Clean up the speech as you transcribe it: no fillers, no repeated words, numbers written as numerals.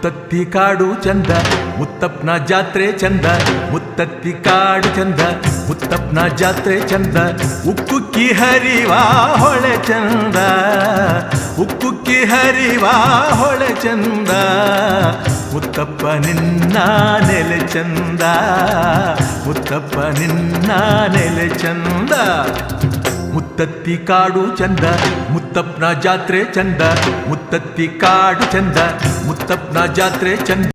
ಮುತ್ತತ್ತಿ ಕಾಡು ಚಂದ ಮುತ್ತಪ್ಪನ ಜಾತ್ರೆ ಚಂದ ಮುತ್ತತ್ತಿ ಕಾಡು ಚಂದ ಮುತ್ತಪ್ಪನ ಜಾತ್ರೆ ಚಂದ ಉಕ್ಕುಕ್ಕಿ ಹರಿವಾ ಹೊಳೆ ಚಂದ ಉಕ್ಕುಕ್ಕಿ ಹರಿವಾ ಹೊಳೆ ಚಂದ ಮುತ್ತಪ್ಪ ನಿನ್ನ ನೆಲೆ ಚಂದ ಮುತ್ತಪ್ಪ ನಿನ್ನ ನೆಲೆ ಚಂದ ಮುತ್ತತ್ತಿ ಕಾಡು ಚಂದ ಮುತ್ತಪ್ಪನ ಜಾತ್ರೆ ಚಂದ ಮುತ್ತತ್ತಿ ಕಾಡು ಚಂದ ಮುತ್ತಪ್ಪನ ಜಾತ್ರೆ ಚಂದ